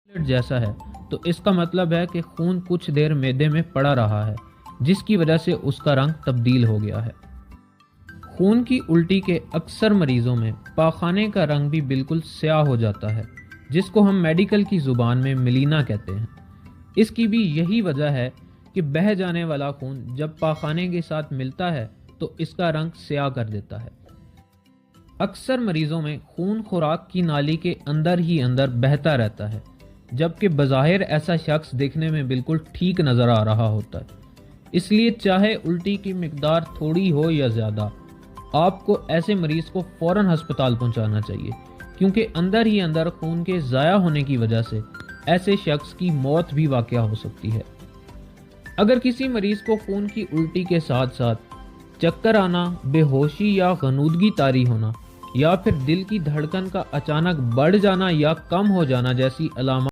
जैसा है, तो इसका मतलब है कि खून कुछ देर मैदे में पड़ा रहा है, जिसकी वजह से उसका रंग तब्दील हो गया है। खून की उल्टी के अक्सर मरीजों में पाखाने का रंग भी बिल्कुल स्याह हो जाता है, जिसको हम मेडिकल की ज़ुबान में मिलीना कहते हैं। इसकी भी यही वजह है कि बह जाने वाला खून जब पाखाने के साथ मिलता है तो इसका रंग स्याह कर देता है। अक्सर मरीजों में खून खुराक की नाली के अंदर ही अंदर बहता रहता है, जबकि बज़ाहिर ऐसा शख्स देखने में बिल्कुल ठीक नज़र आ रहा होता है। इसलिए चाहे उल्टी की मिकदार थोड़ी हो या ज़्यादा, आपको ऐसे मरीज को फ़ौरन हस्पताल पहुंचाना चाहिए, क्योंकि अंदर ही अंदर खून के ज़ाया होने की वजह से ऐसे शख्स की मौत भी वाक़या हो सकती है। अगर किसी मरीज को खून की उल्टी के साथ साथ चक्कर आना, बेहोशी या गनूदगी तारी होना या फिर दिल की धड़कन का अचानक बढ़ जाना या कम हो जाना जैसी अलामत